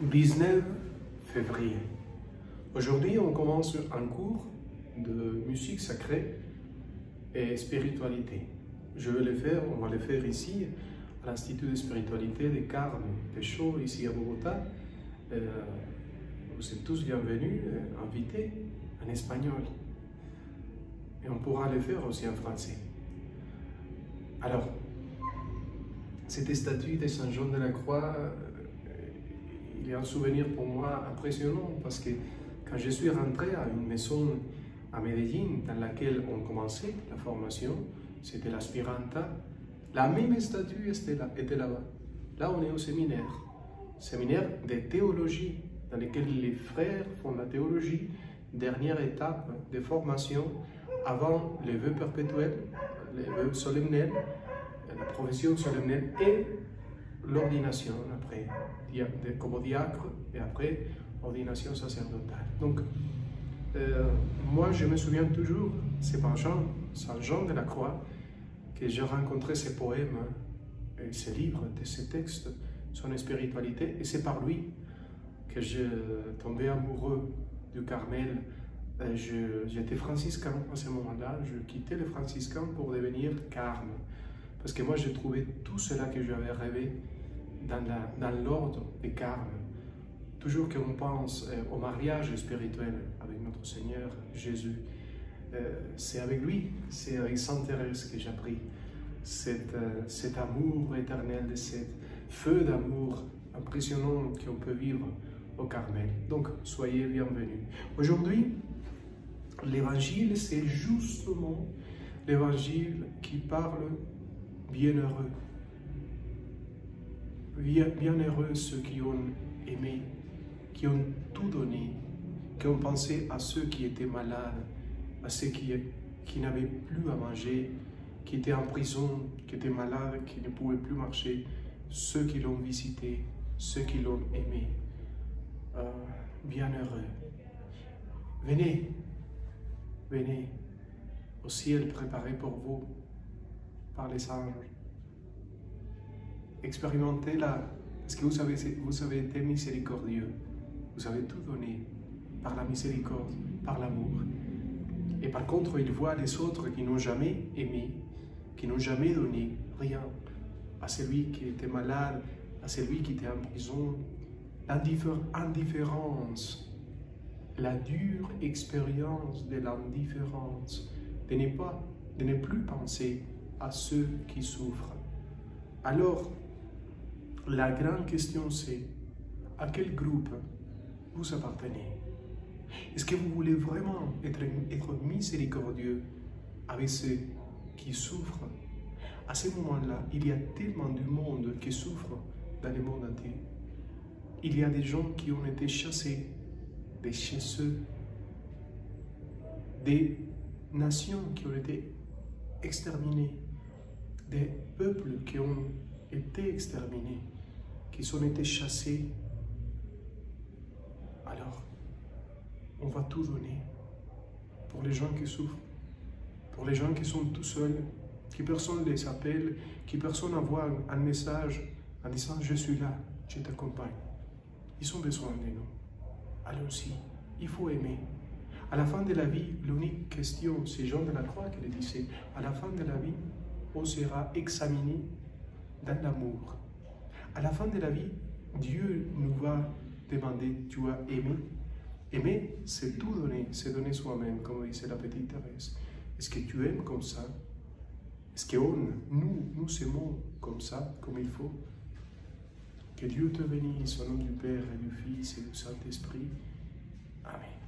19 février. Aujourd'hui, on commence un cours de musique sacrée et spiritualité. On va le faire ici, à l'Institut de spiritualité de Carme Pécho, ici à Bogota. Vous êtes tous bienvenus, invités en espagnol. Et on pourra le faire aussi en français. Alors, cette statue de Saint Jean de la Croix, il y a un souvenir pour moi impressionnant parce que quand je suis rentré à une maison à Medellín dans laquelle on commençait la formation, c'était l'Aspiranta, la même statue était là-bas. Là, on est au séminaire de théologie, dans lequel les frères font la théologie, dernière étape de formation avant les vœux perpétuels, les vœux solennels, la profession solennelle et l'ordination après, comme diacre et après ordination sacerdotale. Donc, moi je me souviens toujours, c'est par Saint Jean de la Croix que j'ai rencontré ces poèmes et ces livres, ces textes, son spiritualité, et c'est par lui que je tombais amoureux du Carmel. J'étais franciscain à ce moment-là, je quittais le franciscain pour devenir carme. Parce que moi, j'ai trouvé tout cela que j'avais rêvé dans l'ordre des carmes. Toujours qu'on pense au mariage spirituel avec notre Seigneur Jésus, c'est avec lui, c'est avec Sainte Thérèse que j'ai appris cet amour éternel, cet feu d'amour impressionnant qu'on peut vivre au Carmel. Donc, soyez bienvenus. Aujourd'hui, l'évangile, c'est justement l'évangile qui parle bienheureux. Bienheureux ceux qui ont aimé, qui ont tout donné, qui ont pensé à ceux qui étaient malades, à ceux qui n'avaient plus à manger, qui étaient en prison, qui étaient malades, qui ne pouvaient plus marcher, ceux qui l'ont visité, ceux qui l'ont aimé. Bienheureux. Venez, venez au ciel préparé pour vous par les anges. Expérimentez-la, parce que vous avez été miséricordieux. Vous avez tout donné par la miséricorde, par l'amour. Et par contre, il voit les autres qui n'ont jamais aimé, qui n'ont jamais donné rien à celui qui était malade, à celui qui était en prison. L'indifférence, la dure expérience de l'indifférence, de ne plus penser à ceux qui souffrent. Alors, la grande question c'est, à quel groupe vous appartenez? Est-ce que vous voulez vraiment être miséricordieux avec ceux qui souffrent? À ce moment-là, il y a tellement de monde qui souffre dans le monde entier. Il y a des gens qui ont été chassés de chez eux, des nations qui ont été exterminées, des peuples qui ont été exterminés, qui ont été chassés. Alors, on va tout donner pour les gens qui souffrent, pour les gens qui sont tout seuls, qui personne ne les appelle, qui personne n'envoie un message en disant « Je suis là, je t'accompagne ». Ils ont besoin de nous. Allons-y, il faut aimer. À la fin de la vie, l'unique question, c'est Jean de la Croix qui le disait, à la fin de la vie, on sera examiné dans l'amour. À la fin de la vie, Dieu nous va demander, tu as aimé? Aimer, c'est tout donner, c'est donner soi-même, comme disait la petite Thérèse. Est-ce que tu aimes comme ça? Est-ce que nous aimons comme ça, comme il faut? Que Dieu te bénisse au nom du Père et du Fils et du Saint-Esprit. Amen.